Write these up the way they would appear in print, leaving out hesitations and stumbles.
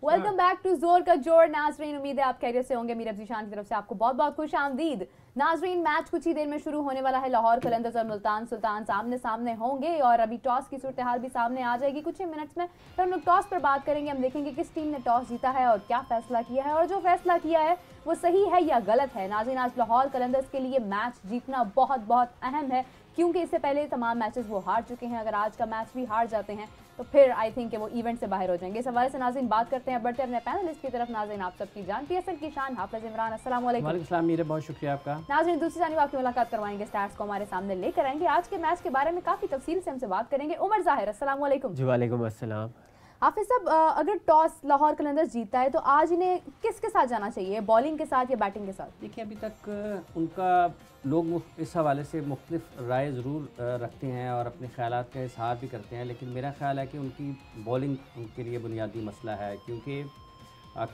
Welcome back to जोर का जोर। नाजरीन, उम्मीद है आप खैरियत से होंगे। मीर जीशान की तरफ से आपको बहुत बहुत खुश आमदीद। नाजरीन, मैच कुछ ही देर में शुरू होने वाला है। लाहौर कलंदर्स और मुल्तान सुल्तान सामने सामने होंगे और अभी टॉस की सूरत हाल भी सामने आ जाएगी कुछ ही मिनट्स में। फिर हम लोग टॉस पर बात करेंगे। हम देखेंगे किस टीम ने टॉस जीता है और क्या फैसला किया है, और जो फैसला किया है वो सही है या गलत है। नाजरीन, आज लाहौर कलंदर्स के लिए मैच जीतना बहुत बहुत अहम है, क्योंकि इससे पहले तमाम मैचेस वो हार चुके हैं। अगर आज का मैच भी हार जाते हैं तो फिर आई थिंक वो इवेंट से बाहर हो जाएंगे। इस हवाले से नाज़रीन बात करते हैं, बढ़ते हैं अपने पैनलिस्ट की तरफ। नाज़रीन, आप सबकी जान पीएसएल की शान हाफिज इमरान, अस्सलाम वालेकुम। वालेकुम सलाम मीरे, बहुत शुक्रिया आपका। नाज़रीन, दूसरी जानिब आपकी मुलाकात करवाएंगे, स्टैट्स को हमारे सामने लेकर आएंगे, आज के मैच के बारे में काफ़ी तफसील से हमसे बात करेंगे। उमर ज़ाहिर, अस्सलाम वालेकुम। जी वालेकुम अस्सलाम। हाफिज साहब, अगर टॉस लाहौर कलंदर्स जीता है तो आज इन्हें किसके साथ जाना चाहिए, बॉलिंग के साथ या बैटिंग के साथ? देखिए, अभी तक उनका लोग इस हवाले से मुख्तलिफ राय ज़रूर रखते हैं और अपने ख़यालात का इजहार भी करते हैं, लेकिन मेरा ख़्याल है कि उनकी बॉलिंग उनके लिए बुनियादी मसला है। क्योंकि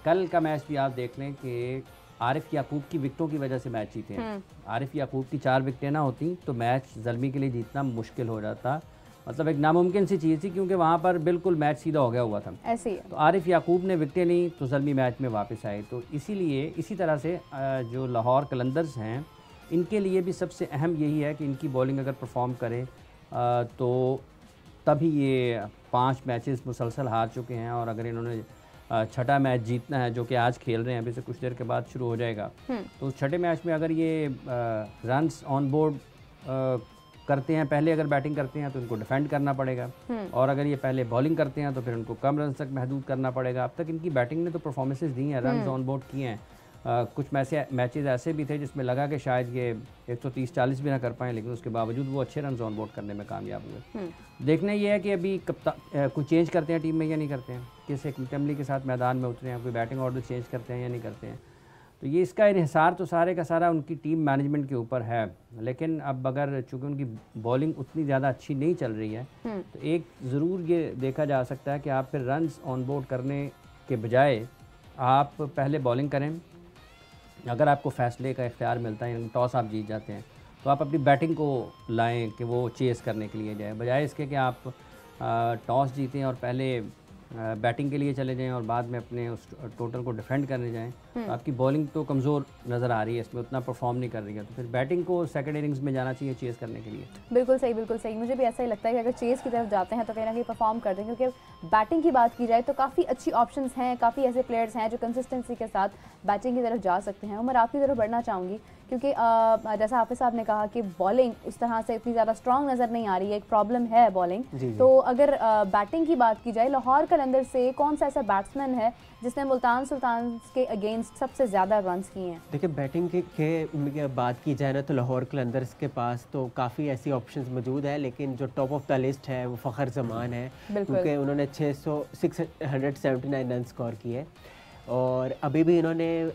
कल का मैच भी आप देख लें कि आरिफ याकूब की विकटों की वजह से मैच जीते हैं। आरिफ याकूब की 4 विकटें ना होती तो मैच ज़ल्मी के लिए जीतना मुश्किल हो जाता, मतलब एक नामुमकिन सी चीज़ थी, क्योंकि वहाँ पर बिल्कुल मैच सीधा हो गया हुआ था। ऐसे ही तो आरिफ याकूब ने विकटें ली तो ज़ल्मी मैच में वापस आए। तो इसीलिए इसी तरह से जो लाहौर कलंदर्स हैं, इनके लिए भी सबसे अहम यही है कि इनकी बॉलिंग अगर परफॉर्म करे तो तभी ये 5 मैचेस मुसलसल हार चुके हैं, और अगर इन्होंने छठा मैच जीतना है, जो कि आज खेल रहे हैं, अभी से कुछ देर के बाद शुरू हो जाएगा, तो उस छठे मैच में अगर ये रन्स ऑन बोर्ड करते हैं, पहले अगर बैटिंग करते हैं तो इनको डिफेंड करना पड़ेगा, और अगर ये पहले बॉलिंग करते हैं तो फिर उनको कम रन तक महदूद करना पड़ेगा। अब तक इनकी बैटिंग ने तो परफॉर्मेंसेस दी हैं, रन ऑन बोर्ड किए हैं। कुछ मैचेस ऐसे भी थे जिसमें लगा कि शायद ये 130-40 भी ना कर पाएँ, लेकिन उसके बावजूद वो अच्छे रन ऑन बोर्ड करने में कामयाब हुए। देखना ये है कि अभी कोई चेंज करते हैं टीम में या नहीं करते हैं, किस एक टमली के साथ मैदान में उतरे हैं, कोई बैटिंग ऑर्डर चेंज करते हैं या नहीं करते हैं। तो ये इसका इन्हिसार तो सारे का सारा उनकी टीम मैनेजमेंट के ऊपर है। लेकिन अब अगर चूँकि उनकी बॉलिंग उतनी ज़्यादा अच्छी नहीं चल रही है, तो एक ज़रूर ये देखा जा सकता है कि आप फिर रन्स ऑन बोर्ड करने के बजाय आप पहले बॉलिंग करें। अगर आपको फैसले का इख्तियार मिलता है, टॉस आप जीत जाते हैं, तो आप अपनी बैटिंग को लाएँ कि वो चेस करने के लिए जाए, बजाय इसके कि आप टॉस जीतें और पहले बैटिंग के लिए चले जाएं और बाद में अपने उस टोटल को डिफेंड करने जाएं। तो आपकी बॉलिंग तो कमज़ोर नज़र आ रही है, इसमें उतना परफॉर्म नहीं कर रही है, तो फिर बैटिंग को सेकंड इनिंग्स में जाना चाहिए चेस करने के लिए। बिल्कुल सही, बिल्कुल सही। मुझे भी ऐसा ही लगता है कि अगर चेस की तरफ जाते हैं तो कहीं ना कहीं परफॉर्म करते हैं, क्योंकि बैटिंग की बात की जाए तो काफ़ी अच्छी ऑप्शंस हैं, काफ़ी ऐसे प्लेयर्स हैं जो कंसिस्टेंसी के साथ बैटिंग की तरफ जा सकते हैं। उमर, आपकी तरफ बढ़ना चाहूँगी, क्योंकि जैसा हाफिज साहब ने कहा कि बॉलिंग उस तरह से इतनी ज़्यादा स्ट्रॉन्ग नज़र नहीं आ रही है, एक प्रॉब्लम है बॉलिंग। तो अगर बैटिंग की बात की जाए, लाहौर कलंदर से कौन सा ऐसा बैट्समैन है जिसने मुल्तान सुल्तान के अगेंस्ट सबसे ज़्यादा रन्स किए हैं? देखिए, बैटिंग के बात की जाए ना तो लाहौर कलंदर्स के पास तो काफ़ी ऐसी ऑप्शंस मौजूद है, लेकिन जो टॉप ऑफ द लिस्ट है वो फ़खर जमान है, क्योंकि उन्होंने 679 रन स्कोर किए, और अभी भी इन्होंने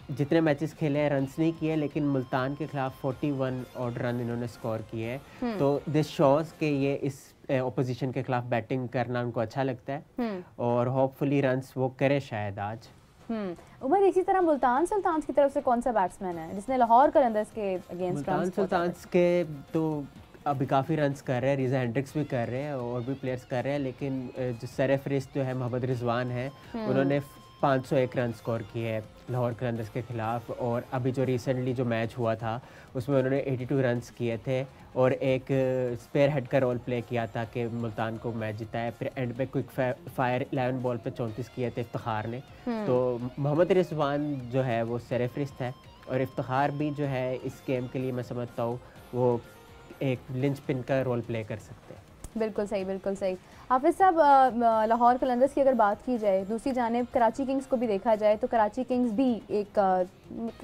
जितने मैचेस खेले हैं रन्स नहीं किए, लेकिन मुल्तान के खिलाफ 41 और रन इन्होंने स्कोर किए हैं। तो दिस शोज के ये इस ओपोजिशन के खिलाफ बैटिंग करना उनको अच्छा लगता है, और होपफुली रन्स वो करे शायद आज। उमर, इसी तरह मुल्तान सुल्तान की तरफ से कौन सा बैट्समैन है जिसने लाहौर कलंदर्स के अगेंस्ट? मुल्तान सुल्तान के तो अभी काफ़ी रन्स कर रहे हैं, रिजा हेंड्रिक्स भी कर रहे हैं और भी प्लेयर्स कर रहे हैं, लेकिन जो सरफरिस्त जो है मोहम्मद रिजवान है, उन्होंने 501 रन स्कोर किए हैं लाहौर कलंदर्स के ख़िलाफ़। और अभी जो रिसेंटली जो मैच हुआ था उसमें उन्होंने 82 रन्स किए थे और एक स्पेयर हेड का रोल प्ले किया था कि मुल्तान को मैच जिताया। फिर एंड पे क्विक फायर 11 बॉल पे 34 किए थे इफ्तिखार ने। तो मोहम्मद रिजवान जो है वो सरफरिस्त है, और इफ्तिखार भी जो है इस गेम के लिए मैं समझता हूँ वो एक लिंचपिन का रोल प्ले कर सकते हैं। बिल्कुल सही, बिल्कुल सही। हाफिज साहब, लाहौर कलंदर्स की अगर बात की जाए, दूसरी जानिब कराची किंग्स को भी देखा जाए तो कराची किंग्स भी एक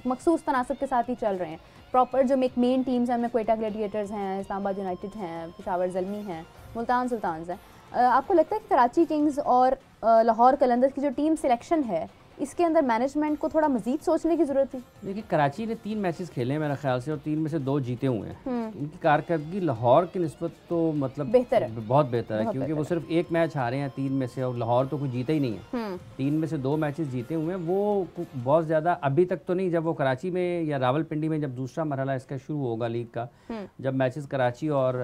मखसूस तनासब के साथ ही चल रहे हैं। प्रॉपर जो एक मेन टीम्स हैं, उनमें क्वेटा ग्लैडिएटर्स हैं, इस्लामाबाद यूनाइटेड हैं, पेशावर ज़ल्मी हैं, मुल्तान सुल्तान्स हैं। आपको लगता है कि कराची किंग्स और लाहौर कलंदर्स की जो टीम सिलेक्शन है, इसके अंदर मैनेजमेंट को थोड़ा मजीद सोचने की ज़रूरत थी? देखिए, कराची ने 3 मैचेस खेले हैं मेरे ख्याल से, और 3 में से 2 जीते हुए हैं। इनकी कारकर्दगी लाहौर की निस्बत तो मतलब बेहतर है, बहुत बेहतर है, क्योंकि वो सिर्फ 1 मैच हारे हैं 3 में से, और लाहौर तो कोई जीता ही नहीं है। 3 में से 2 मैचेस जीते हुए हैं। वो बहुत ज़्यादा अभी तक तो नहीं, जब वो कराची में या रावलपिंडी में जब दूसरा मरहला इसका शुरू होगा लीग का, जब मैचेस कराची और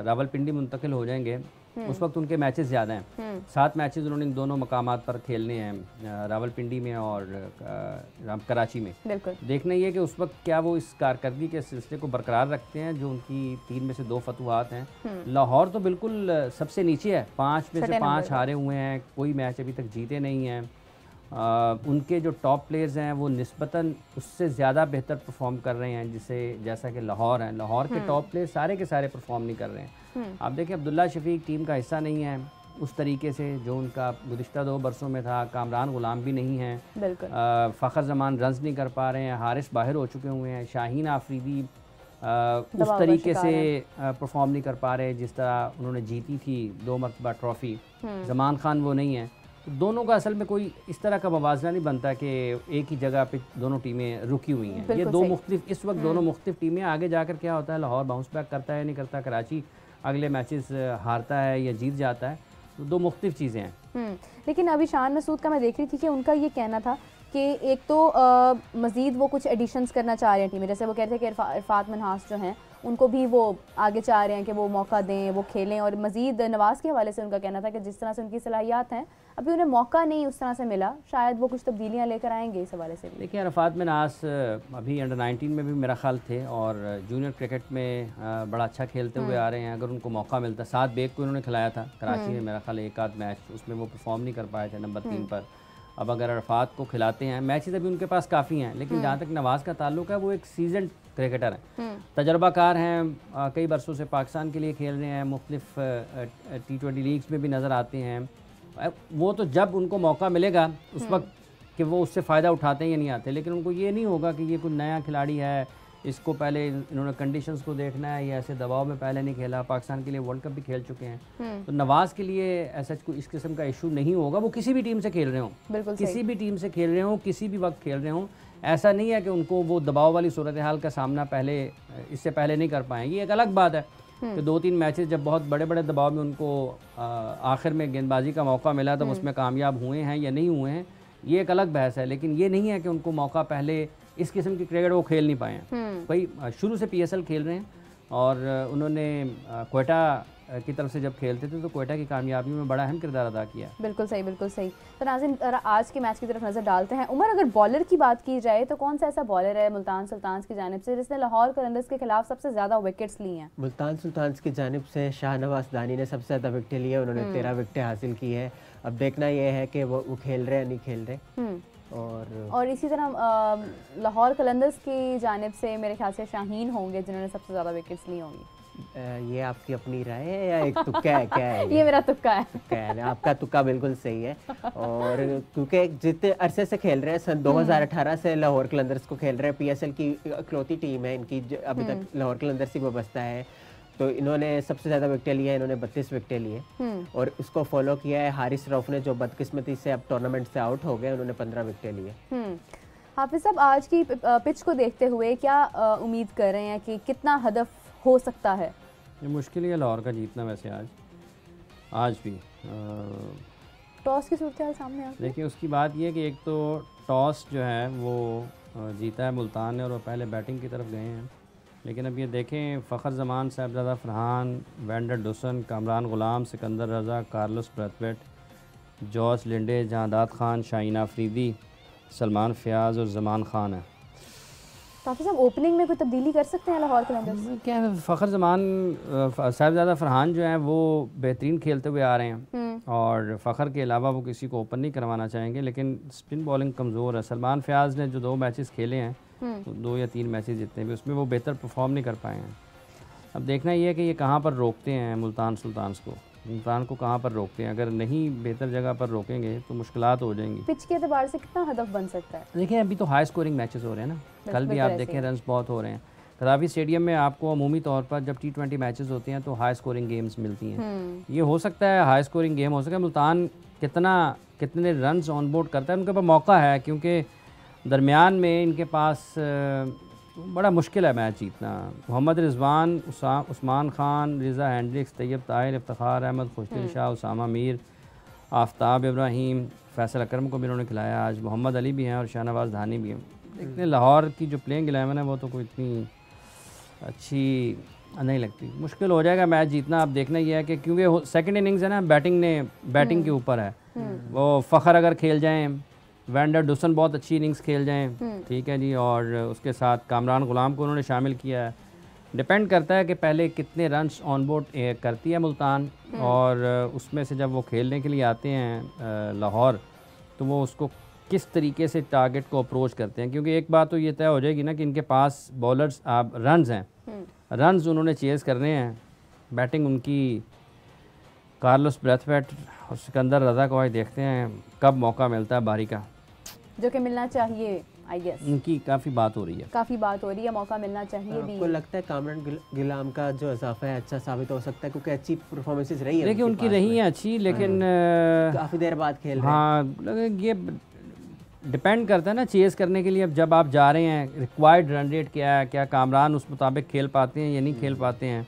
रावलपिंडी मुंतकिल हो जाएंगे उस वक्त उनके मैचेस ज़्यादा हैं। 7 मैचेस उन्होंने इन दोनों मकामात पर खेलने हैं, रावलपिंडी में और कराची में। बिल्कुल देखना ये है कि उस वक्त क्या वो इस कारकर्दगी के सिलसिले को बरकरार रखते हैं जो उनकी 3 में से 2 फतवात हैं। लाहौर तो बिल्कुल सबसे नीचे है, 5 में से 5 हारे हुए हैं, कोई मैच अभी तक जीते नहीं हैं। उनके जो टॉप प्लेयर्स हैं वो निस्बतन उससे ज़्यादा बेहतर परफॉर्म कर रहे हैं, जैसा कि लाहौर हैं। लाहौर के टॉप प्लेयर सारे के सारे परफॉर्म नहीं कर रहे हैं। आप देखें अब्दुल्ला शफीक टीम का हिस्सा नहीं है उस तरीके से जो उनका गुज़िश्ता 2 बरसों में था। कामरान गुलाम भी नहीं है, फ़खर जमान रन्स नहीं कर पा रहे हैं, हारिस बाहर हो चुके हुए हैं, शाहीन आफरीदी उस तरीके से परफॉर्म नहीं कर पा रहे जिस तरह उन्होंने जीती थी 2 मरतबा ट्रॉफ़ी। जमान खान वो नहीं है। तो दोनों का असल में कोई इस तरह का मवाजना नहीं बनता कि एक ही जगह पे दोनों टीमें रुकी हुई हैं। ये 2 मुख्तलिफ इस वक्त दोनों मुख्तलिफ टीमें। आगे जाकर क्या होता है, लाहौर बाउंस बैक करता है नहीं करता, कराची अगले मैचेस हारता है या जीत जाता है, तो 2 मुख्तलिफ चीज़ें हैं। लेकिन अभी शान मसूद का मैं देख रही थी कि उनका ये कहना था कि एक तो मज़ीद वो कुछ एडिशंस करना चाह रहे हैं टीमें, जैसे वो कहते हैं कि इरफात मनहास जो हैं उनको भी वो आगे चाह रहे हैं कि वो मौका दें, वो खेलें। और मज़ीद नवाज़ के हवाले से उनका कहना था कि जिस तरह से उनकी सलाहियत हैं अभी उन्हें मौका नहीं उस तरह से मिला, शायद वो कुछ तब्दीलियाँ लेकर आएंगे इस हवाले से भी। देखिए इरफात मनहास अभी अंडर 19 में भी मेरा ख्याल थे और जूनियर क्रिकेट में बड़ा अच्छा खेलते हुए आ रहे हैं। अगर उनको मौका मिलता, 7 बेग को उन्होंने खिलाया था कराची में, मेरा ख्याल 1 आध मैच उसमें वो परफॉर्म नहीं कर पाए थे नंबर 3 पर। अब अगर अरफात को खिलाते हैं, मैचेस अभी उनके पास काफ़ी हैं, लेकिन जहाँ तक नवाज़ का ताल्लुक है वो एक सीजन क्रिकेटर हैं, तजर्बाकार हैं, कई बरसों से पाकिस्तान के लिए खेल रहे हैं, मुख्तलिफ T20 लीग्स में भी नज़र आते हैं। वो तो जब उनको मौका मिलेगा उस वक्त कि वो उससे फ़ायदा उठाते हैं या नहीं आते, लेकिन उनको ये नहीं होगा कि ये कोई नया खिलाड़ी है, इसको पहले इन्होंने कंडीशंस को देखना है, या ऐसे दबाव में पहले नहीं खेला, पाकिस्तान के लिए वर्ल्ड कप भी खेल चुके हैं। तो नवाज़ के लिए ऐसा कोई इस किस्म का इशू नहीं होगा। वो किसी भी टीम से खेल रहे हों, किसी भी टीम से खेल रहे हों, किसी भी वक्त खेल रहे हों, ऐसा नहीं है कि उनको वो दबाव वाली सूरत हाल का सामना इससे पहले नहीं कर पाएंगे। ये एक अलग बात है कि 2-3 मैचेस जब बहुत बड़े बड़े दबाव में उनको आखिर में गेंदबाजी का मौका मिला तब उसमें कामयाब हुए हैं या नहीं हुए हैं, ये एक अलग बहस है। लेकिन ये नहीं है कि उनको मौका पहले इस किस्म की क्रिकेट वो खेल नहीं पाए हैं। भाई शुरू से PSL खेल रहे हैं और उन्होंने क्वेटा की तरफ से जब खेलते थे तो क्वेटा की कामयाबी में बड़ा अहम किरदार अदा किया। बिल्कुल सही, बिल्कुल सही। तो नाज़रीन आज के मैच की तरफ नज़र डालते हैं। उमर, अगर बॉलर की बात की जाए तो कौन सा ऐसा बॉलर है मुल्तान सुल्तान्स की जानिब से जिसने लाहौर कलंदर्स के खिलाफ सबसे ज़्यादा विकेट्स ली हैं? मुल्तान सुल्तान्स की जानिब से शाहनवाज दानी ने सबसे ज़्यादा विकेटें ली है, उन्होंने 13 विकेटें हासिल की है। अब देखना यह है कि वो खेल रहे हैं नहीं खेल रहे। और इसी तरह लाहौर कलंदर्स की जानिब से मेरे ख्याल से शाहीन होंगे जिन्होंने सबसे ज़्यादा विकेट्स ली होंगी। ये आपकी अपनी राय है या एक तुक्का है? क्या है ये मेरा तुक्का है। तुक्का है ना, आपका तुक्का बिल्कुल सही है। और क्योंकि जितने अरसे से खेल रहे हैं, सन 2018 से लाहौर कलंदर्स को खेल रहे हैं, PSL की इकलौती टीम है इनकी अभी तक लाहौर कलंदर्स ही वाबस्ता है। तो इन्होंने सबसे ज़्यादा विकेटें ली है, इन्होंने 32 विकेटें लिए और उसको फॉलो किया है हारिस रऊफ ने जो बदकिस्मती से अब टूर्नामेंट से आउट हो गए, उन्होंने 15 विकेटें लिए। हाफिज साहब, आज की पिच को देखते हुए क्या उम्मीद कर रहे हैं कि कितना हदफ हो सकता है? ये मुश्किल है लाहौर का जीतना। वैसे आज भी टॉस की सूरत सामने आ देखिए, उसकी बात यह है कि एक तो टॉस जो है वो जीता है मुल्तान ने और वो पहले बैटिंग की तरफ गए हैं। लेकिन अब ये देखें, Fakhar Zaman, Sahibzada Farhan, van der Dussen, Kamran Ghulam, Sikandar Raza, Carlos Brathwaite, Jos Linde, Jahandad Khan, Shaheen Afridi, Salman Fayyaz और ज़मान खान है। काफ़ी साहब ओपनिंग में कोई तब्दीली कर सकते हैं लाहौर कलंदर्स? क्या है, फ़खर जमान, साहिबजादा फरहान जो हैं वो बेहतरीन खेलते हुए आ रहे हैं और फ़खर के अलावा वो किसी को ओपन नहीं करवाना चाहेंगे, लेकिन स्पिन बॉलिंग कमज़ोर है। सलमान फ़याज़ ने जो 2 मैचेस खेले हैं, 2 या 3 मैचेस जितने भी, उसमें वो बेहतर परफॉर्म नहीं कर पाए हैं। अब देखना ये है कि ये कहाँ पर रोकते हैं मुल्तान सुल्तान्स को, मुल्तान को कहाँ पर रोकते हैं। अगर नहीं बेहतर जगह पर रोकेंगे तो मुश्किलात हो जाएंगी। पिच के एतबार से कितना हदफ बन सकता है? देखिए, अभी तो हाई स्कोरिंग मैचेस हो रहे हैं ना, कल भी आप देखें रन्स बहुत हो रहे हैं। कदाफी स्टेडियम में आपको अमूमी तौर पर जब T20 मैचेस होते हैं तो हाई स्कोरिंग गेम्स मिलती हैं। ये हो सकता है हाई स्कोरिंग गेम हो सकता है। मुल्तान कितने रन्स ऑन बोर्ड करता है, उनके पास मौका है, क्योंकि दरमियान में इनके पास बड़ा मुश्किल है मैच जीतना। मोहम्मद रिजवान, उस्मान खान, रिज़ा हैंड्रिक्स, तैयब ताहिर, इफ्तिखार अहमद, खुशदिल शाह, उसामा मीर, आफ्ताब इब्राहिम, फैसल अकरम को भी इन्होंने खिलाया। आज मोहम्मद अली भी हैं और शाहनवाज धानी भी हैं। देखते हैं लाहौर की जो प्लेइंग 11 है वो तो कोई इतनी अच्छी नहीं लगती, मुश्किल हो जाएगा मैच जीतना। अब देखना ये है कि क्योंकि सेकंड इनिंग्स है ना, बैटिंग के ऊपर है। वो फ़खर अगर खेल जाएं, वैंडर डुसन बहुत अच्छी इनिंग्स खेल जाएं, ठीक है जी, और उसके साथ कामरान गुलाम को उन्होंने शामिल किया है। डिपेंड करता है कि पहले कितने रन्स ऑन बोर्ड करती है मुल्तान, और उसमें से जब वो खेलने के लिए आते हैं लाहौर, तो वो उसको किस तरीके से टारगेट को अप्रोच करते हैं। क्योंकि एक बात तो ये तय हो जाएगी ना कि इनके पास बॉलर्स आप रन्स हैं, रन्स उन्होंने चेज़ करने हैं। बैटिंग उनकी कार्लोस ब्रैथवेट और सिकंदर रज़ा को आज देखते हैं कब मौका मिलता है बारी का, जो कि मिलना चाहिए। आई गेस उनकी काफ़ी बात हो रही है, मौका मिलना चाहिए भी। आपको लगता है कामरान गुलाम का जो इजाफा है अच्छा साबित हो सकता है, क्योंकि अच्छी परफॉर्मेंसेस रही है, देखिए उनकी रही है अच्छी, लेकिन काफ़ी देर बाद खेल रहे हैं। हाँ, ये डिपेंड करता है ना चेज़ करने के लिए। अब जब आप जा रहे हैं, रिक्वायर्ड रन रेट क्या है, क्या कामरान उस मुताबिक खेल पाते हैं या नहीं खेल पाते हैं,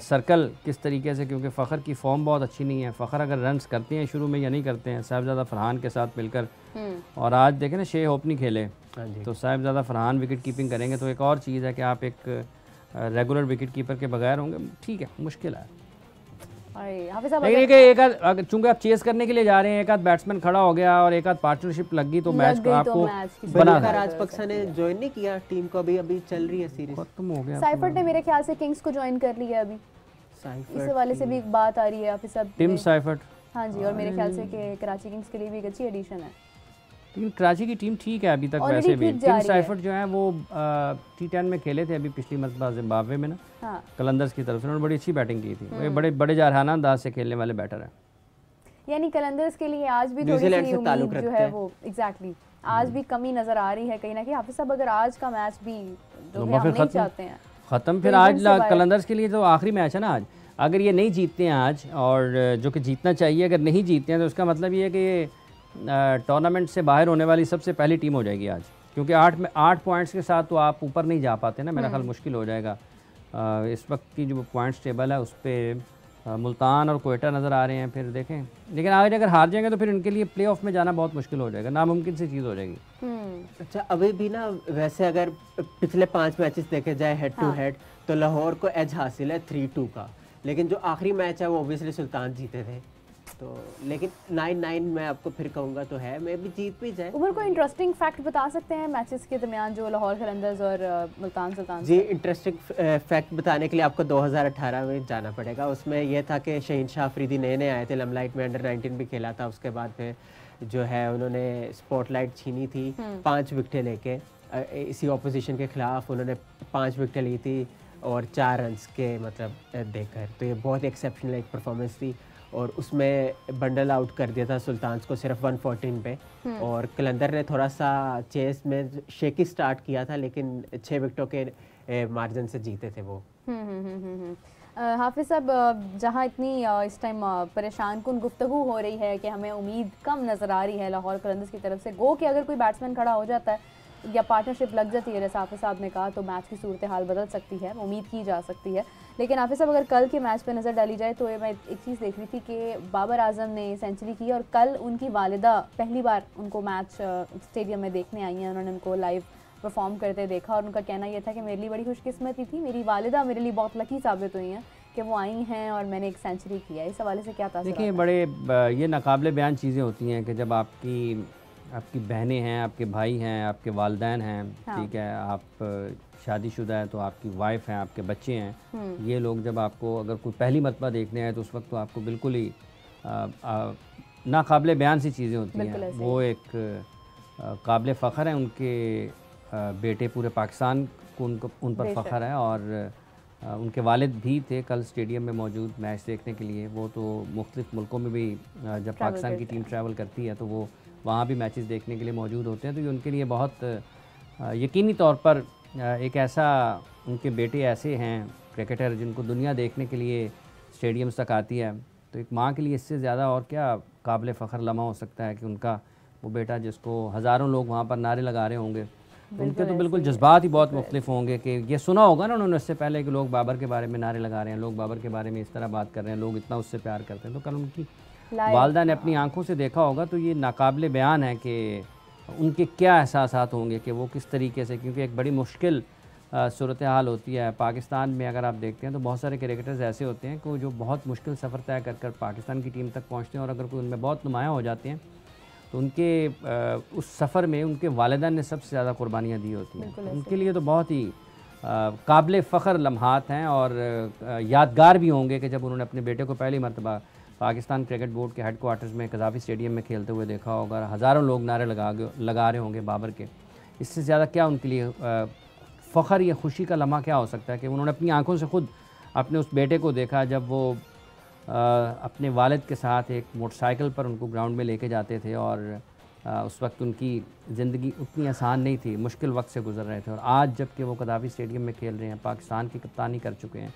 सर्कल किस तरीके से, क्योंकि फ़खर की फॉर्म बहुत अच्छी नहीं है। फ़खर अगर रन्स करते हैं शुरू में या नहीं करते हैं, साहिबजादा फरहान के साथ मिलकर, और आज देखें ना शे होप नहीं खेले, तो साहिबजादा फरहान विकेट कीपिंग करेंगे, तो एक और चीज़ है कि आप एक रेगुलर विकेट कीपर के बगैर होंगे, ठीक है, मुश्किल है। लेकिन चूंकि आप चेस करने के लिए जा रहे हैं, एक आध बैट्समैन खड़ा हो गया और एक आध पार्टनरशिप लग गई, तो मैच को आपको बना। राजपक्सा ने ज्वाइन नहीं किया टीम को, अभी चल रही है सीरीज, खत्म हो गया। साइफर्ट ने मेरे ख्याल से किंग्स को ज्वाइन कर लिया अभी, इस हवाले से भी एक बात आ रही है हाफिज साहब। टिम साइफर्ट, हाँ जी, और मेरे ख्याल से कि कराची किंग्स के लिए भी एक अच्छी एडिशन है। लेकिन कराची की टीम ठीक है अभी तक, वैसे भी टिम साइफर्ट जो है वो T10 में खेले थे अभी पिछली मरतबा जिम्बाब्वे में ना, हाँ। कलंदर्स की तरफ से उन्होंने बड़ी अच्छी बैटिंग की थी। वो बड़े बड़े जारहाना अंदाज से खेलने वाले बैटर हैं। यानी कलंदर्स के लिए आज भी थोड़ी सी उम्मीद जो है वो एग्जैक्टली आज भी कमी नजर आ रही है कहीं ना कहीं। हाफिज साहब अगर आज का मैच भी जो हम नहीं चाहते हैं ख़त्म, फिर आज कलंदर्स के लिए तो आखिरी मैच है ना आज। अगर ये नहीं जीतते हैं आज, और जो कि जीतना चाहिए, अगर नहीं जीतते हैं तो उसका मतलब ये है कि ये टूर्नामेंट से बाहर होने वाली सबसे पहली टीम हो जाएगी आज, क्योंकि 8 पॉइंट्स के साथ तो आप ऊपर नहीं जा पाते ना, मेरा ख्याल मुश्किल हो जाएगा। इस वक्त की जो पॉइंट्स टेबल है उस पर मुल्तान और कोयटा नज़र आ रहे हैं, फिर देखें। लेकिन आज अगर हार जाएंगे तो फिर उनके लिए प्ले ऑफ में जाना बहुत मुश्किल हो जाएगा, नामुमकिन सी चीज़ हो जाएगी। अच्छा, अभी भी ना वैसे अगर पिछले 5 मैचेस देखे जाए हेड टू हेड, तो लाहौर को एज हासिल है 3-2 का, लेकिन जो आखिरी मैच है वो ओबियसली सुल्तान जीते थे, तो लेकिन 9-9 मैं आपको फिर कहूँगा तो है, मैं भी जीत भी जाए। उमर को इंटरेस्टिंग फैक्ट बता सकते हैं मैचेस के दरमियान जो लाहौर कलंदर्स और मुल्तान सुल्तान? जी, इंटरेस्टिंग फैक्ट बताने के लिए आपको 2018 में जाना पड़ेगा। उसमें यह था कि शहीन शाह अफरीदी नए आए थे, लमलाइट में अंडर 19 भी खेला था, उसके बाद फिर जो है उन्होंने स्पॉटलाइट छीनी थी 5 विकेटें लेके, इसी ऑपोजिशन के खिलाफ उन्होंने 5 विकेटें ली थी और 4 रन्स के मतलब देकर, तो ये बहुत एक्सेप्शनल एक परफॉर्मेंस थी। और उसमें बंडल आउट कर दिया था सुल्तान को सिर्फ 114 पे, और कलंदर ने थोड़ा सा चेस में शेकी स्टार्ट किया था, लेकिन 6 विकेटों के मार्जिन से जीते थे वो। हाफिज साहब, जहाँ इतनी इस टाइम परेशान कुन गुफ्तगू हो रही है कि हमें उम्मीद कम नज़र आ रही है लाहौर कलंदर्स की तरफ से, गो कि अगर कोई बैट्समैन खड़ा हो जाता है या पार्टनरशिप लग जाती है जैसा हाफिज साहब ने कहा, तो मैच की सूरत हाल बदल सकती है, उम्मीद की जा सकती है। लेकिन हाफिज साहब अगर कल के मैच पे नज़र डाली जाए तो मैं एक चीज़ देख रही थी कि बाबर आजम ने सेंचुरी की और कल उनकी वालिदा पहली बार उनको मैच स्टेडियम में देखने आई हैं, उन्होंने उनको लाइव परफॉर्म करते देखा और उनका कहना यह था कि मेरे लिए बड़ी खुशकिस्मती थी, मेरी वालिदा मेरे लिए बहुत लकी साबित हुई हैं कि वो आई हैं और मैंने एक सेंचुरी किया। इस हवाले से क्या था? देखिए, बड़े ये नाकाबिले बयान चीज़ें होती हैं कि जब आपकी बहनें हैं, आपके भाई हैं, आपके वालिदैन हैं, ठीक है, आप शादीशुदा है तो आपकी वाइफ हैं, आपके बच्चे हैं, ये लोग जब आपको अगर कोई पहली मरतबा देखने आए तो उस वक्त तो आपको बिल्कुल ही नाकाबिले बयान सी चीज़ें होती हैं। वो एक काबिल फ़ख्र है, उनके बेटे पूरे पाकिस्तान को उन पर फ़ख्र है, और उनके वालिद भी थे कल स्टेडियम में मौजूद मैच देखने के लिए। वो तो मुख्तलिफ़ मुल्कों में भी जब पाकिस्तान की टीम ट्रैवल करती है तो वो वहाँ भी मैचेस देखने के लिए मौजूद होते हैं, तो ये उनके लिए बहुत यकीनी तौर पर एक ऐसा, उनके बेटे ऐसे हैं क्रिकेटर जिनको दुनिया देखने के लिए स्टेडियम्स तक आती है, तो एक माँ के लिए इससे ज़्यादा और क्या काबिल फ़ख्र लम्हा हो सकता है कि उनका वो बेटा, जिसको हज़ारों लोग वहाँ पर नारे लगा रहे होंगे, उनके तो बिल्कुल जज्बात ही बहुत मुख्तलिफ होंगे कि ये सुना होगा ना उन्होंने इससे पहले कि लोग बाबर के बारे में नारे लगा रहे हैं, लोग बाबर के बारे में इस तरह बात कर रहे हैं, लोग इतना उससे प्यार करते हैं, तो कल उनकी वालदा ने अपनी आंखों से देखा होगा, तो ये नाकाबिले बयान है कि उनके क्या एहसासात होंगे कि वो किस तरीके से, क्योंकि एक बड़ी मुश्किल सूरत हाल होती है। पाकिस्तान में अगर आप देखते हैं तो बहुत सारे क्रिकेटर्स ऐसे होते हैं कि जो बहुत मुश्किल सफ़र तय कर कर पाकिस्तान की टीम तक पहुँचते हैं, और अगर कोई उनमें बहुत नुमायाँ हो जाते हैं तो उनके उस सफ़र में उनके वालिदैन ने सबसे ज़्यादा कुर्बानियाँ दी होती हैं। उनके लिए तो बहुत ही काबिल फ़ख्र लम्हात हैं और यादगार भी होंगे कि जब उन्होंने अपने बेटे को पहली मरतबा पाकिस्तान क्रिकेट बोर्ड के हेडक्वार्टर्स में कज़ाफ़ी स्टेडियम में खेलते हुए देखा होगा। हज़ारों लोग नारे लगा रहे होंगे बाबर के। इससे ज़्यादा क्या उनके लिए फ़ख्र या खुशी का लम्हा क्या हो सकता है कि उन्होंने अपनी आंखों से खुद अपने उस बेटे को देखा जब वो अपने वालिद के साथ एक मोटरसाइकिल पर उनको ग्राउंड में लेके जाते थे, और उस वक्त उनकी ज़िंदगी उतनी आसान नहीं थी, मुश्किल वक्त से गुजर रहे थे। और आज जबकि वो कज़ाफ़ी स्टेडियम में खेल रहे हैं, पाकिस्तान की कप्तानी कर चुके हैं,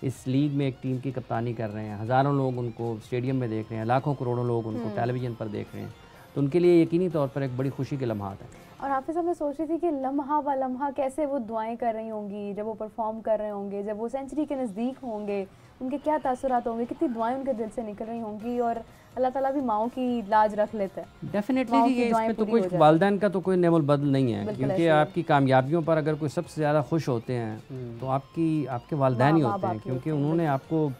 इस लीग में एक टीम की कप्तानी कर रहे हैं, हज़ारों लोग उनको स्टेडियम में देख रहे हैं, लाखों करोड़ों लोग उनको टेलीविज़न पर देख रहे हैं, तो उनके लिए यकीनी तौर पर एक बड़ी खुशी के लम्हात है। और हाफिज़ साहब मैं सोच रही थी कि लम्हा व लम्हा कैसे वो दुआएं कर रही होंगी जब वो परफॉर्म कर रहे होंगे, जब वो सेंचुरी के नज़दीक होंगे, उनके क्या तासुरात होंगे, कितनी दुआएं उनके दिल से निकल रही होंगी। और अल्लाह ताला भी माओं की लाज रख लेता है। डेफिनेटली जी, ये इसमें तो कोई वालिदैन का तो कोई नेमुल बदल नहीं है, क्योंकि आपकी कामयाबियों पर अगर कोई सबसे ज़्यादा खुश होते हैं तो आपके वालिदैन ही होते हैं, क्योंकि उन्होंने आपको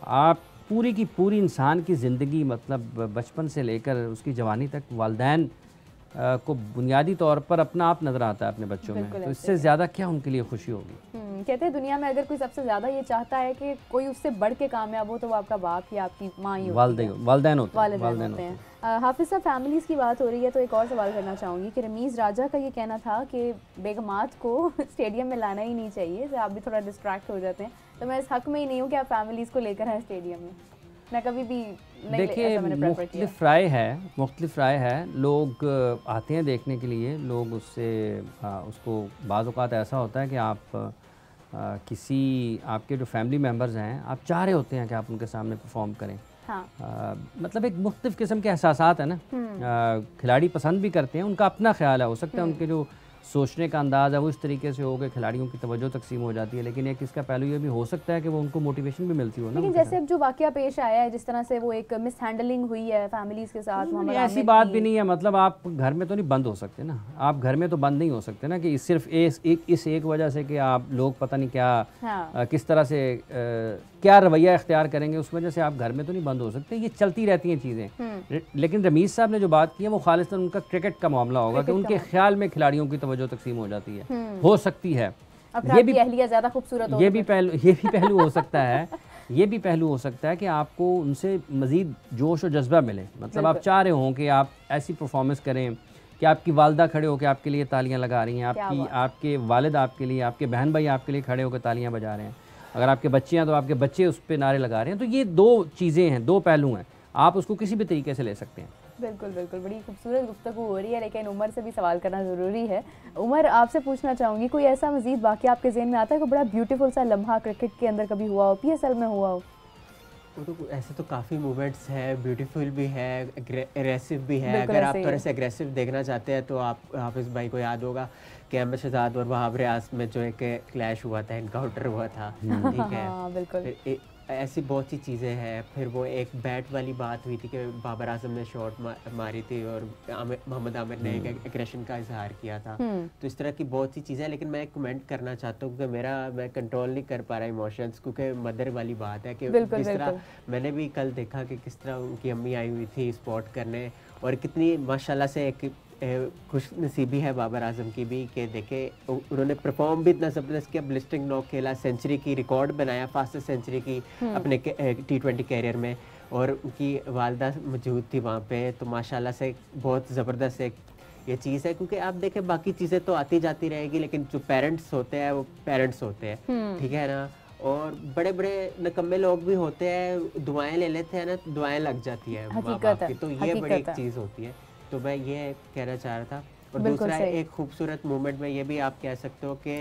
आप पूरी की पूरी इंसान की ज़िंदगी मतलब बचपन से लेकर उसकी जवानी तक वालिदैन को बुनियादी तौर पर अपना आप नज़र आता है अपने बच्चों में, तो इससे ज़्यादा क्या उनके लिए खुशी होगी। कहते हैं दुनिया में अगर कोई सबसे ज़्यादा ये चाहता है कि कोई उससे बढ़ के कामयाब हो तो वो आपका बाप या आपकी माँ ही होती है, वालिदैन होते हैं। हाफिज़ साहब फैमिलीज़ की बात हो रही है तो एक और सवाल करना चाहूँगी कि रमीज़ राजा का ये कहना था कि बेगमात को स्टेडियम में लाना ही नहीं चाहिए, तो आप भी थोड़ा डिस्ट्रैक्ट हो जाते हैं, तो मैं इस हक़ में ही नहीं हूँ कि आप फैमिलीज़ को लेकर आए स्टेडियम में। मैं कभी भी देखिए मुख्तलिफ राय है, लोग आते हैं देखने के लिए, लोग उसको बाज़ औक़ात ऐसा होता है कि आप किसी आपके जो फैमिली मेम्बर्स हैं आप चाह रहे होते हैं कि आप उनके सामने परफॉर्म करें। हाँ। मतलब एक मुख्तलिफ किस्म के एहसासात है ना, खिलाड़ी पसंद भी करते हैं, उनका अपना ख्याल है, हो सकता है उनके जो सोचने का अंदाज़ है वो इस तरीके से हो कि खिलाड़ियों की तवज्जो तकसीम हो जाती है, लेकिन एक इसका पहलू ये भी हो सकता है कि वो उनको मोटिवेशन भी मिलती हो ना। लेकिन जैसे अब जो वाकया पेश आया है, जिस तरह से वो एक मिस हैंडलिंग हुई है फैमिलीज़ के साथ, ऐसी बात भी नहीं है। मतलब आप घर में तो नहीं बंद हो सकते ना, आप घर में तो बंद नहीं हो सकते ना कि सिर्फ इस एक वजह से कि आप लोग पता नहीं क्या किस तरह से क्या रवैया इख्तियार करेंगे, उस वजह से आप घर में तो नहीं बंद हो सकते। ये चलती रहती हैं चीज़ें। लेकिन रमीज़ साहब ने जो बात की है वो खालिस्तन उनका क्रिकेट का मामला होगा कि उनके ख्याल में खिलाड़ियों की तवज्जो तकसीम हो जाती है, हो सकती है। ये भी ज़्यादा खूबसूरत हो, ये भी पहलू हो सकता है, ये भी पहलू हो सकता है कि आपको उनसे मज़ीद जोश और जज्बा मिले। मतलब आप चाह रहे हों कि आप ऐसी परफॉर्मेंस करें कि आपकी वालदा खड़े होकर आपके लिए तालियां लगा रही हैं, आपके वालिद आपके लिए, आपके बहन भाई आपके लिए खड़े होकर तालियां बजा रहे हैं, अगर आपके बच्चे हैं तो आपके बच्चे उस पर नारे लगा रहे हैं। तो ये दो चीज़ें हैं, दो पहलू हैं, आप उसको किसी भी तरीके से ले सकते हैं। बिल्कुल बिल्कुल, बड़ी खूबसूरत गुफ्तगू हो रही है, लेकिन उमर से भी सवाल करना ज़रूरी है। उमर, आपसे पूछना चाहूँगी, कोई ऐसा मज़ीद वाक़या आपके ज़हन में आता है, कोई बड़ा ब्यूटीफुल सा लम्हा क्रिकेट के अंदर कभी हुआ हो, PSL में हुआ हो? तो ऐसे तो काफ़ी मूवमेंट्स हैं, ब्यूटीफुल भी है, एग्रेसिव भी है। अगर आप थोड़े से एग्रेसिव देखना चाहते हैं तो आप हाफिज़ भाई को याद होगा कि अहमद शहजाद और वहाब रियाज में जो एक क्लैश हुआ था, इनकाउंटर हुआ था, ठीक है। बिल्कुल ऐसी बहुत सी चीज़ें हैं। फिर वो एक बैट वाली बात हुई थी कि बाबर आजम ने शॉट मारी थी और मोहम्मद आमिर ने एक एग्रेशन का इजहार किया था। तो इस तरह की बहुत सी चीज़ें हैं, लेकिन मैं कमेंट करना चाहता हूँ कि मैं कंट्रोल नहीं कर पा रहा इमोशंस, क्योंकि मदर वाली बात है कि जिस तरह मैंने भी कल देखा कि किस तरह उनकी अम्मी आई हुई थी सपोर्ट करने, और कितनी माशाल्लाह से एक खुश नसीबी है बाबर आजम की भी कि देखे उन्होंने परफॉर्म भी इतना ज़बरदस्त किया, ब्लिस्टिंग नॉक खेला, सेंचुरी की रिकॉर्ड बनाया, फास्टेस्ट सेंचुरी की अपने T20 कैरियर में, और उनकी वालदा मौजूद थी वहाँ पे। तो माशाल्लाह से बहुत ज़बरदस्त एक ये चीज़ है, क्योंकि आप देखें बाकी चीज़ें तो आती जाती रहेगी, लेकिन जो पेरेंट्स होते हैं वो पेरेंट्स होते हैं, ठीक है ना। और बड़े बड़े नकम्मे लोग भी होते हैं, दुआएं ले लेते हैं ना, दुआएं लग जाती है माँ बाप की, तो ये बड़ी एक चीज़ होती है। तो मैं ये कहना चाह रहा था। और दूसरा एक खूबसूरत मोमेंट में ये भी आप कह सकते हो कि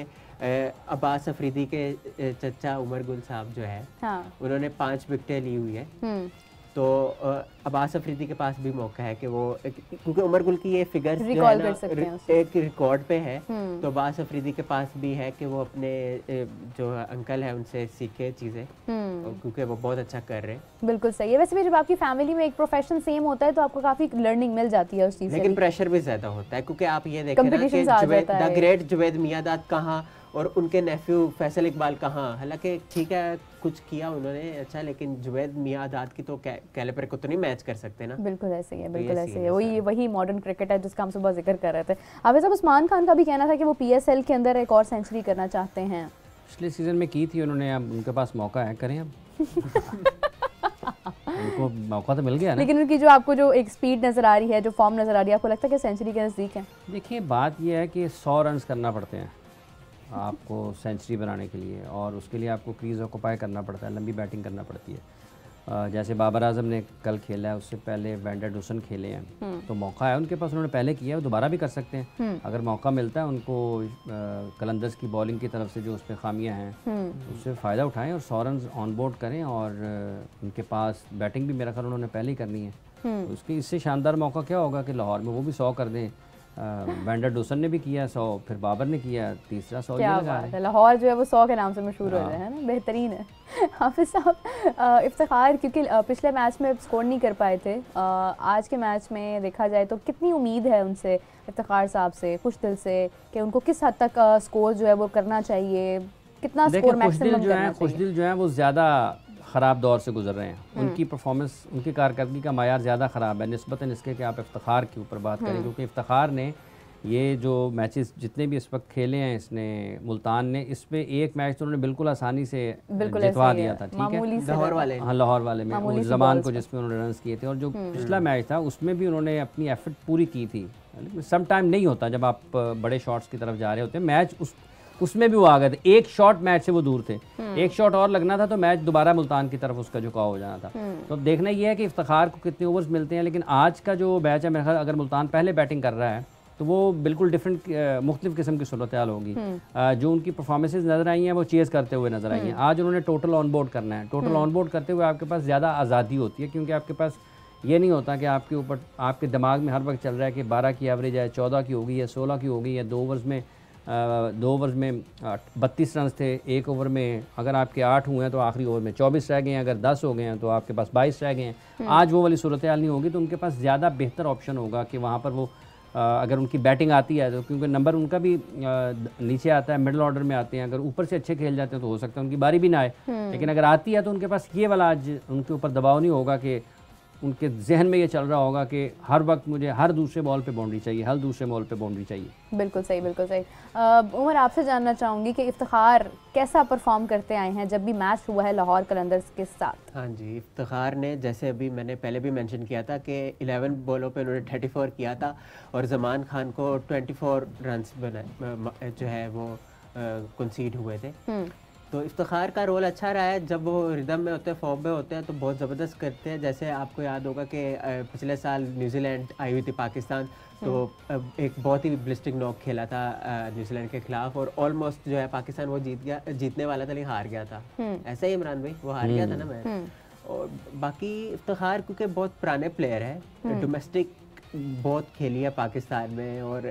अब्बास अफरीदी के चचा उमर गुल साहब जो है, उन्होंने 5 विकेटें ली हुई है। तो अब्बास अफरीदी के पास भी मौका है कि वो, क्योंकि उमर गुल की ये फिगर जो है ना एक रिकॉर्ड पे है, तो अब्बास अफरीदी के पास भी है कि वो अपने जो अंकल है उनसे सीखे चीज़ें, क्योंकि वो बहुत अच्छा कर रहे हैं। बिल्कुल सही है। वैसे भी जब आपकी फैमिली में एक प्रोफेशन सेम होता है तो आपको काफ़ी लर्निंग मिल जाती है उस चीज़ से, लेकिन प्रेशर भी ज़्यादा होता है, क्योंकि आप ये देखें ना कि द ग्रेट जुवैद मियादाद कहाँ और उनके नेफ्यू फैसल इकबाल कहाँ, हालांकि ठीक है कुछ किया उन्होंने अच्छा, लेकिन जुवैद मियां आदाद की तो कैलिपर को तो नहीं मैच कर सकते ना। बिल्कुल ऐसे ही है, बिल्कुल ये ऐसे ही सीन है। है वही मॉडर्न क्रिकेट है जिसका हम सुबह जिक्र कर रहे थे। हाफिज साहब, उस्मान खान का भी कहना था कि वो पीएसएल के अंदर एक और सेंचुरी करना चाहते हैं। पिछले सीज़न में की थी उन्होंने, अब उनके पास मौका है, करें अब। उनको मौका तो मिल गया ना। लेकिन उनकी जो आपको जो एक स्पीड नज़र आ रही है, जो फॉर्म नज़र आ रही है, आपको लगता है कि सेंचुरी के नज़दीक है? देखिए बात यह है कि 100 रन्स करना पड़ते हैं आपको सेंचुरी बनाने के लिए, और उसके लिए आपको क्रीज़ ऑक्यूपाई करना पड़ता है, लंबी बैटिंग करना पड़ती है। जैसे बाबर आजम ने कल खेला है, उससे पहले वैंडर डूसन खेले हैं, तो मौका है उनके पास, उन्होंने पहले किया है, वो दोबारा भी कर सकते हैं अगर मौका मिलता है उनको। कलंदर्स की बॉलिंग की तरफ से जो उसमें खामियां हैं उससे फ़ायदा उठाएं और 100 रन ऑन बोर्ड करें, और उनके पास बैटिंग भी मेरा ख्याल उन्होंने पहले ही करनी है। तो उसके इससे शानदार मौका क्या होगा कि लाहौर में वो भी 100 कर दें। वैंडर डूसन ने भी किया 100, फिर बाबर ने किया तीसरा 100। क्या बात है, लाहौर जो है वो 100 के नाम से मशहूर हो रहा है ना, बेहतरीन है। हाफिज साहब, इफ्तिखार क्योंकि पिछले मैच में स्कोर नहीं कर पाए थे, आज के मैच में देखा जाए तो कितनी उम्मीद है उनसे, इफ्तिखार साहब से, खुश दिल से, कि उनको किस हद तक स्कोर जो है वो करना चाहिए, कितना स्कोर मैक्सिमम करना चाहिए? खुशदिल जो है वो ज़्यादा ख़राब दौर से गुजर रहे हैं, उनकी परफॉर्मेंस, उनकी कारकर्दगी का मायार ज़्यादा ख़राब है निस्बतन इसके कि आप इफ्तिखार के ऊपर बात करें, क्योंकि इफ्तिखार ने ये जो मैचेस जितने भी इस वक्त खेले हैं इसने, मुल्तान ने, इस पे एक मैच तो उन्होंने बिल्कुल आसानी से जितवा दिया था, ठीक है, लाहौर वाले, हाँ लाहौर वाले में जमान को जिसमें उन्होंने रन किए थे, और जो पिछला मैच था उसमें भी उन्होंने अपनी एफर्ट पूरी की थी। सम टाइम नहीं होता जब आप बड़े शॉट्स की तरफ जा रहे होते हैं, मैच उसमें भी वो आ गए थे, एक शॉट मैच से वो दूर थे, एक शॉट और लगना था तो मैच दोबारा मुल्तान की तरफ उसका झुकाव हो जाना था। तो अब देखना ये है कि इफ्तिखार को कितने ओवर्स मिलते हैं, लेकिन आज का जो मैच है मेरे ख्याल अगर मुल्तान पहले बैटिंग कर रहा है तो वो बिल्कुल डिफरेंट मुख्तलिफ किस्म की सूरत हाल होगी। जो उनकी परफॉर्मेंसेस नज़र आई हैं वो चेज़ करते हुए नज़र आई हैं। आज उन्होंने टोटल ऑन बोर्ड करना है, टोटल ऑन बोर्ड करते हुए आपके पास ज़्यादा आज़ादी होती है, क्योंकि आपके पास ये नहीं होता कि आपके ऊपर, आपके दिमाग में हर वक्त चल रहा है कि 12 की एवरेज है, 14 की होगी या 16 की होगी, या 2 ओवर्स में 32 रन थे, एक ओवर में अगर आपके 8 हुए हैं तो आखिरी ओवर में 24 रह गए हैं, अगर 10 हो गए हैं तो आपके पास 22 रह गए हैं। आज वो वाली सूरत हाल नहीं होगी, तो उनके पास ज़्यादा बेहतर ऑप्शन होगा कि वहाँ पर वो अगर उनकी बैटिंग आती है तो, क्योंकि नंबर उनका भी नीचे आता है, मिडिल ऑर्डर में आते हैं, अगर ऊपर से अच्छे खेल जाते हैं तो हो सकता है उनकी बारी भी ना आए, लेकिन अगर आती है तो उनके पास ये वाला आज उनके ऊपर दबाव नहीं होगा कि उनके जहन में ये चल रहा होगा कि हर वक्त मुझे हर दूसरे बॉल पे बाउंड्री चाहिए, हर दूसरे बॉल पे बाउंड्री चाहिए। बिल्कुल सही, बिल्कुल सही। उमर, आपसे जानना चाहूँगी कि इफ्तिखार कैसा परफॉर्म करते आए हैं जब भी मैच हुआ है लाहौर कलंदर्स के साथ? हाँ जी, इफ्तिखार ने, जैसे अभी मैंने पहले भी मेंशन किया था कि 11 बॉलों पे उन्होंने 34 किया था और जमान खान को 24 रन्स बनाए जो है वो कंसीड हुए थे। तो इफ्तिखार का रोल अच्छा रहा है, जब वो रिदम में होते हैं, फॉर्म में होते हैं तो बहुत ज़बरदस्त करते हैं। जैसे आपको याद होगा कि पिछले साल न्यूजीलैंड आई हुई थी पाकिस्तान, तो एक बहुत ही ब्लिस्टिंग नॉक खेला था न्यूजीलैंड के खिलाफ, और ऑलमोस्ट जो है पाकिस्तान वो जीतने वाला था लेकिन हार गया था। ऐसा ही इमरान भाई, वो हार गया था ना मैच। और बाकी इफ्तिखार क्योंकि बहुत पुराने प्लेयर है, डोमेस्टिक बहुत खेली है पाकिस्तान में, और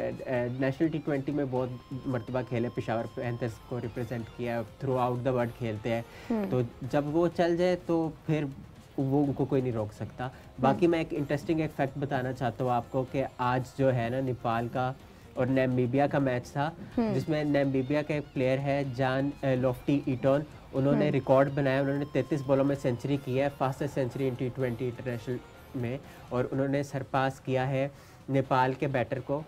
नेशनल T20 में बहुत मरतबा खेले, पेशावर पैंथर्स को रिप्रेजेंट किया, थ्रू आउट द वर्ल्ड खेलते हैं। तो जब वो चल जाए तो फिर वो उनको कोई नहीं रोक सकता। बाकी मैं एक इंटरेस्टिंग एक फैक्ट बताना चाहता हूँ आपको कि आज जो है ना नेपाल का और नामीबिया का मैच था, जिसमें नामीबिया का एक प्लेयर है जान लोफ्टी ईटोन, उन्होंने रिकॉर्ड बनाया, उन्होंने 33 बॉलों में सेंचुरी की है, फास्टेस्ट सेंचुरी इन T20 इंटरनेशनल में, और उन्होंने सरपास किया है नेपाल के बैटर को,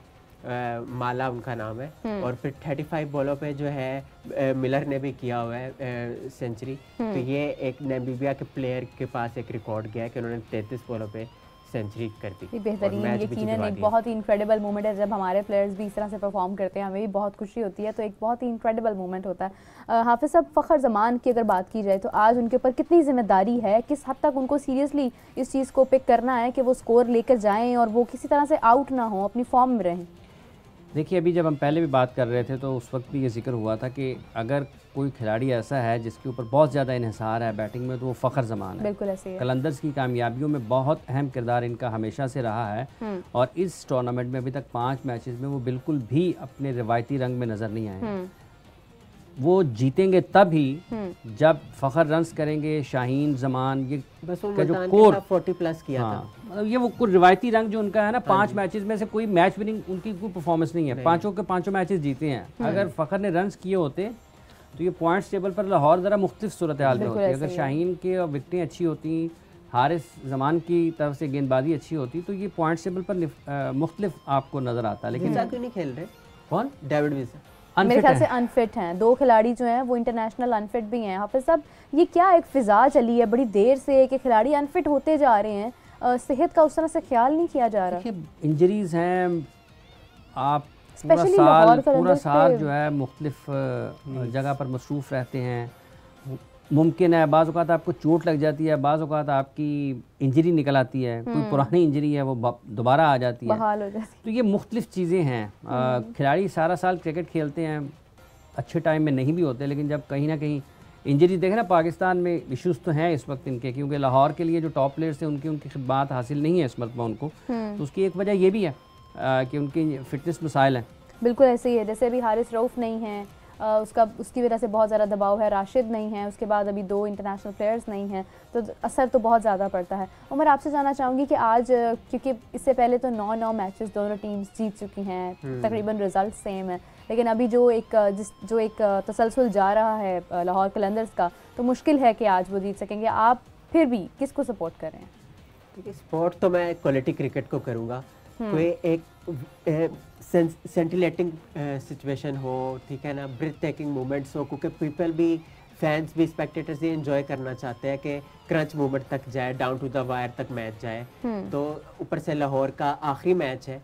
माला उनका नाम है, और फिर 35 बॉलों पे जो है मिलर ने भी किया हुआ है सेंचुरी। तो ये एक नामीबिया के प्लेयर के पास एक रिकॉर्ड गया है कि उन्होंने 33 बॉलों पे सेंचुरी कर दी। बेहतरीन, यकीनन एक बहुत ही इनक्रेडिबल मोमेंट है जब हमारे प्लेयर्स भी इस तरह से परफॉर्म करते हैं, हमें भी बहुत खुशी होती है, तो एक बहुत ही इनक्रेडिबल मोमेंट होता है। हाफिज साहब, फ़खर ज़मान की अगर बात की जाए तो आज उनके ऊपर कितनी जिम्मेदारी है, किस हद तक उनको सीरियसली इस चीज़ को पिक करना है कि वो स्कोर लेकर जाएँ और वो किसी तरह से आउट ना हो, अपनी फॉर्म में रहें? देखिए, अभी जब हम पहले भी बात कर रहे थे तो उस वक्त भी ये जिक्र हुआ था कि अगर कोई खिलाड़ी ऐसा है जिसके ऊपर बहुत ज़्यादा इन्हिसार है बैटिंग में तो वो फ़खर ज़मान है। बिल्कुल ऐसे है। कलंदर्स की कामयाबियों में बहुत अहम किरदार इनका हमेशा से रहा है, और इस टूर्नामेंट में अभी तक 5 मैचेस में वो बिल्कुल भी अपने रिवायती रंग में नज़र नहीं आए। वो जीतेंगे तब ही जब फ़खर रन्स करेंगे, शाहीन, जमान, ये बस वो का जो मुल्तान के कोर, साथ 40 प्लस किया था। मतलब ये वो कुछ रिवायती रंग जो उनका है ना, 5 मैचेस में से कोई मैच विनिंग उनकी कोई परफॉर्मेंस नहीं है, पांचों के पांचों मैचेस जीते हैं। अगर फ़खर ने रन्स किए होते तो ये पॉइंट्स टेबल पर लाहौर ज़रा मुख्तलिफ सूरत हाल में होती। अगर शाहीन के विकटें अच्छी होती, हारिस जमान की तरफ से गेंदबाजी अच्छी होती, तो ये पॉइंट्स टेबल पर मुख्तलिफ आपको नज़र आता। लेकिन क्यों नहीं खेल रहे? कौन? डेविड विल्सन मेरे ख्याल से अनफिट हैं। 2 खिलाड़ी जो हैं वो इंटरनेशनल अनफिट भी हैं। हाफिज साहब, ये क्या एक फिजा चली है बड़ी देर से कि खिलाड़ी अनफिट होते जा रहे हैं, सेहत का उस तरह से ख्याल नहीं किया जा रहा। इंजरीज हैं, आप स्पेशली पूरा साल जो है मुख्तलिफ जगह पर मसरूफ़ रहते हैं। मुमकिन है बाज़ औक़ात आपको चोट लग जाती है, बाज़ औक़ात आपकी इंजरी निकल आती है, कोई पुरानी इंजरी है वो दोबारा आ जाती है, बहाल हो जाती है। तो ये मुख्तलिफ चीज़ें हैं। खिलाड़ी सारा साल क्रिकेट खेलते हैं, अच्छे टाइम में नहीं भी होते, लेकिन जब कहीं ना कहीं इंजरी देखें ना, पाकिस्तान में इश्यूज़ तो हैं इस वक्त इनके, क्योंकि लाहौर के लिए जो टॉप प्लेयर्स हैं उनकी खिदमत हासिल नहीं है इस मरतबा उनको, तो उसकी एक वजह ये भी है कि उनकी फ़िटनेस मसाइल हैं। बिल्कुल ऐसे ही है, जैसे अभी हारिस रऊफ़ नहीं है, उसकी वजह से बहुत ज़्यादा दबाव है, राशिद नहीं है, उसके बाद अभी 2 इंटरनेशनल प्लेयर्स नहीं हैं, तो असर तो बहुत ज़्यादा पड़ता है। उमर, आपसे जानना चाहूँगी कि आज, क्योंकि इससे पहले तो 9 मैचेस दोनों टीम्स जीत चुकी हैं, तकरीबन रिज़ल्ट सेम है, लेकिन अभी जो एक तसलसल जा रहा है लाहौर कलंदर्स का, तो मुश्किल है कि आज वो जीत सकेंगे। आप फिर भी किसको सपोर्ट कर रहे हैं? देखिए, सपोर्ट तो मैं क्वालिटी क्रिकेट को करूँगा। कोई एक सेंटिलेटिंग सिचुएशन हो, ठीक है ना, ब्रेथ टेकिंग मोमेंट्स हो, क्योंकि पीपल भी, फैंस भी, स्पेक्टेटर्स भी एंजॉय करना चाहते हैं कि क्रंच मोमेंट तक जाए, डाउन टू द वायर तक मैच जाए। तो ऊपर से लाहौर का आखिरी मैच है,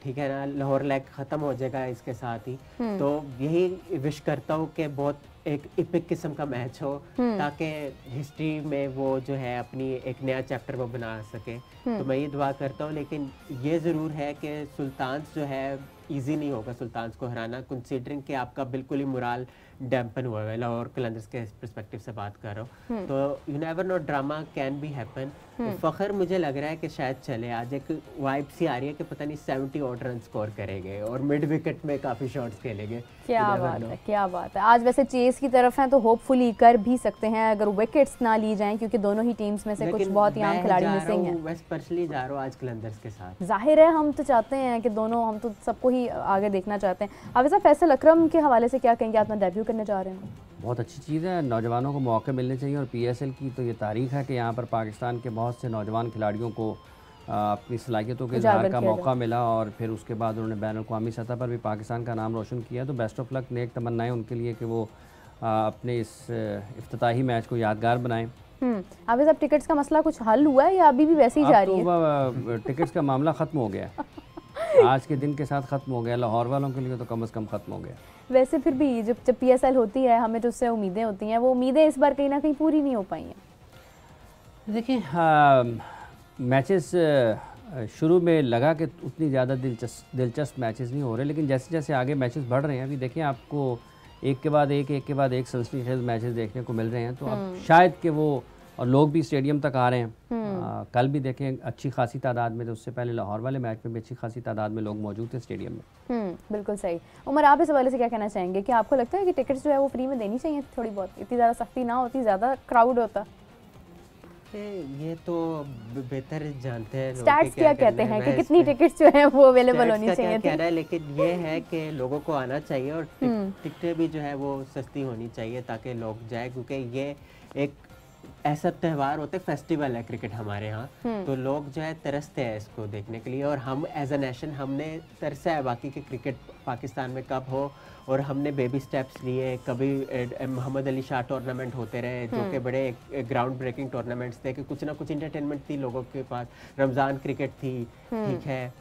ठीक है ना, लाहौर लेग ख़त्म हो जाएगा इसके साथ ही, तो यही विश करता हूँ कि बहुत एक इपिक किस्म का मैच हो, ताकि हिस्ट्री में वो जो है अपनी एक नया चैप्टर वो बना सके। तो मैं ये दुआ करता हूँ, लेकिन ये ज़रूर है कि सुल्तान्स जो है इजी नहीं होगा सुल्तान्स को हराना, कंसीडरिंग कि आपका बिल्कुल ही मोराल डैम्पन हुआ है। लाहौर कलंदर्स के पर्सपेक्टिव से बात कर रहा हूँ, तो you never know, drama can be happen. Fakhar मुझे लग रहा है कि शायद चले, आज एक वाइब सी आ रही है कि पता नहीं 70 ऑड रन स्कोर करेंगे और मिड विकेट में काफ़ी शॉट्स खेलेंगे। क्या बात है, क्या बात है। आज वैसे चेस की तरफ हैं तो होपफुली कर भी सकते हैं अगर विकेट्स ना ली जाएं, क्योंकि दोनों ही टीम्स में से कुछ बहुत ही आम खिलाड़ी मिसिंग हैं। मैं स्पेशली जा रहा हूँ आज कलंदर्स के साथ। जाहिर है हम तो चाहते हैं कि दोनों, हम तो सबको ही आगे देखना चाहते हैं। हाफिज़ साहब, फैसल अकरम के हवाले से क्या कहेंगे? अपना डेब्यू करने जा रहे हैं, बहुत अच्छी चीज़ है, नौजवानों को मौके मिलने चाहिए, और PSL की तो ये तारीख है कि यहाँ पर पाकिस्तान के बहुत से नौजवान खिलाड़ियों को अपनी सलाहियतों के इज़हार का मौका मिला, और फिर उसके बाद उन्होंने बैनुल-अक़वामी सतह पर भी पाकिस्तान का नाम रोशन किया। तो बेस्ट ऑफ लक, नेक तमन्नाएं उनके लिए कि वो अपने इस इफ्तिताही मैच को यादगार बनाएं। हाफिज़ साहब, टिकट्स का मसला कुछ हल हुआ है या अभी भी वैसे ही जारी है? तो टिकट्स का मामला ख़त्म हो गया, आज के दिन के साथ ख़त्म हो गया, लाहौर वालों के लिए तो कम से कम ख़त्म हो गया। वैसे फिर भी जब PSL होती है, हमें तो उससे उम्मीदें होती हैं, वो उम्मीदें इस बार कहीं ना कहीं पूरी नहीं हो पाई हैं। देखिए, मैचेस शुरू में लगा कि उतनी ज़्यादा दिलचस्प मैचेस नहीं हो रहे, लेकिन जैसे जैसे आगे मैचेस बढ़ रहे हैं, अभी देखिए आपको एक के बाद एक सनसनीखेज़ मैचेस देखने को मिल रहे हैं, तो अब शायद कि वो, और लोग भी स्टेडियम तक आ रहे हैं। कल भी देखें अच्छी खासी तादाद में, तो उससे पहले लाहौर वाले मैच में भी अच्छी खासी तादाद में लोग मौजूद थे स्टेडियम में। बिल्कुल सही। उमर, आप इस हवाले से क्या कहना चाहेंगे कि आपको लगता है कि टिकट्स जो है वो फ्री में देनी चाहिए थोड़ी बहुत, इतनी ज़्यादा सख्ती ना होती, ज़्यादा क्राउड होता? ये तो बेहतर जानते हैं स्टैट्स क्या कहते हैं कि कितनी टिकट्स जो है वो अवेलेबल होनी चाहिए थी, लेकिन ये है कि लोगों को आना चाहिए और टिकटें भी जो है वो सस्ती होनी चाहिए ताकि लोग जाए, क्योंकि ये एक ऐसा त्यौहार होता है, फेस्टिवल है क्रिकेट हमारे यहाँ, तो लोग जो है तरसते हैं इसको देखने के लिए, और हम एज अ नेशन हमने तरसा है बाकी के क्रिकेट पाकिस्तान में कब हो, और हमने बेबी स्टेप्स लिए। कभी मोहम्मद अली शाह टूर्नामेंट होते रहे जो कि बड़े ग्राउंड ब्रेकिंग टूर्नामेंट्स थे कि कुछ ना कुछ इंटरटेनमेंट थी लोगों के पास। रमज़ान क्रिकेट थी, ठीक है,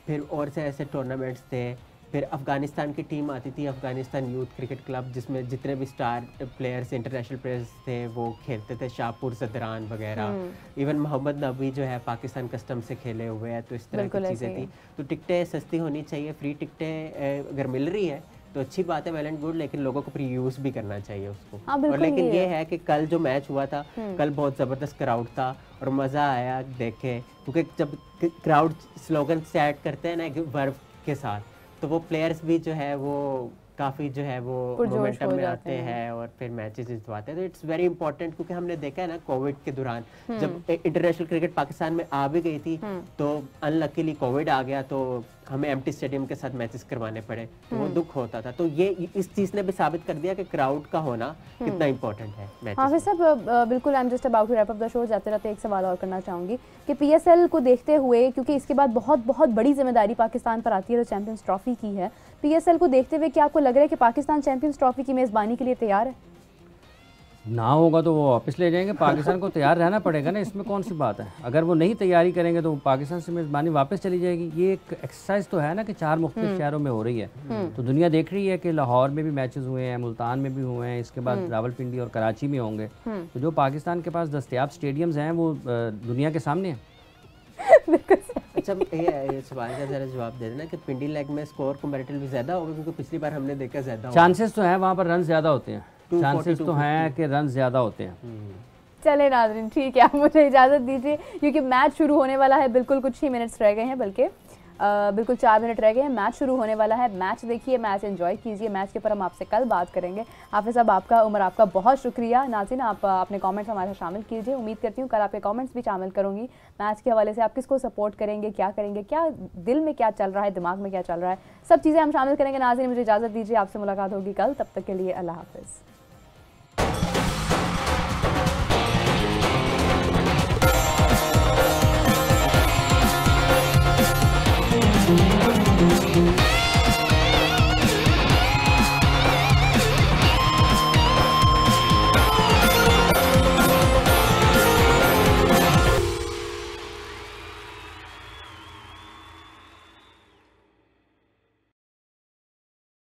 फिर और से ऐसे टूर्नामेंट्स थे। फिर अफ़गानिस्तान की टीम आती थी, अफ़गानिस्तान यूथ क्रिकेट क्लब, जिसमें जितने भी स्टार प्लेयर्स, इंटरनेशनल प्लेयर्स थे वो खेलते थे, शाहपुर सदरान वगैरह। इवन मोहम्मद नबी जो है पाकिस्तान कस्टम से खेले हुए हैं, तो इस तरह की चीज़ें थी। तो टिकटें सस्ती होनी चाहिए, फ्री टिकटें अगर मिल रही है तो अच्छी बात है, वेल एंड गुड, लेकिन लोगों को प्री यूज़ भी करना चाहिए उसको। और लेकिन ये है कि कल जो मैच हुआ था, कल बहुत ज़बरदस्त क्राउड था और मज़ा आया देखे, क्योंकि जब क्राउड स्लोगन सेट करते हैं ना एक वर्व के साथ, तो वो प्लेयर्स भी जो है वो काफ़ी जो है वो पुरजोश मोमेंटम हो में जाते आते हैं और फिर मैचेस जितवाते हैं। तो इट्स वेरी इंपॉर्टेंट, क्योंकि हमने देखा है ना कोविड के दौरान जब इंटरनेशनल क्रिकेट पाकिस्तान में आ भी गई थी तो अनलकीली कोविड आ गया, तो हमें एम्प्टी स्टेडियम के साथ मैचेस करवाने पड़े, तो वो दुख होता था। तो ये इस चीज़ ने भी साबित कर दिया कि क्राउड का होना कितना इंपॉर्टेंट है मैचेस हाँ साहब, बिल्कुल। I am just about to wrap up the show. जाते रहते एक सवाल और करना चाहूँगी कि पीएसएल को देखते हुए, क्योंकि इसके बाद बहुत बहुत बड़ी जिम्मेदारी पाकिस्तान पर आती है जो चैंपियंस ट्रॉफी की है, पीएसएल को देखते हुए क्या आपको लग रहा है कि पाकिस्तान चैंपियंस ट्रॉफी की मेज़बानी के लिए तैयार है? ना होगा तो वो वापस ले जाएंगे। पाकिस्तान को तैयार रहना पड़ेगा ना, इसमें कौन सी बात है। अगर वो नहीं तैयारी करेंगे तो पाकिस्तान से मेज़बानी वापस चली जाएगी। ये एक एक्सरसाइज तो है ना कि 4 मुख्तलिफ शहरों में हो रही है, तो दुनिया देख रही है कि लाहौर में भी मैचेस हुए हैं, मुल्तान में भी हुए हैं, इसके बाद रावलपिंडी और कराची में होंगे। तो जो पाकिस्तान के पास दस्तयाब स्टेडियम्स हैं वो दुनिया के सामने हैं। अच्छा, ये सवाल का जरा जवाब दे देना कि पिंडी लेग में स्कोर कंपैरेटिवली ज़्यादा होगा, क्योंकि पिछली बार हमने देखा ज़्यादा चांसेस तो हैं, वहाँ पर रन ज़्यादा होते हैं, चांसेस तो हैं कि रन ज़्यादा होते हैं। चले नाज़रीन, ठीक है, आप मुझे इजाज़त दीजिए क्योंकि मैच शुरू होने वाला है। बिल्कुल कुछ ही मिनट्स रह गए हैं, बल्कि बिल्कुल 4 मिनट रह गए हैं। मैच शुरू होने वाला है। मैच देखिए, मैच एंजॉय कीजिए। मैच के ऊपर हम आपसे कल बात करेंगे। हाफिज़ साहब, आपका उमर आपका बहुत शुक्रिया। नाज़रीन, आप अपने कमेंट्स हमारे साथ शामिल कीजिए। उम्मीद करती हूँ कल आपके कमेंट्स भी शामिल करूँगी। मैच के हवाले से आप किसको सपोर्ट करेंगे, क्या करेंगे, क्या दिल में क्या चल रहा है, दिमाग में क्या चल रहा है, सब चीज़ें हम शामिल करेंगे। नाज़रीन, मुझे इजाज़त दीजिए, आपसे मुलाकात होगी कल। तब तक के लिए अल्लाह हाफ़िज़।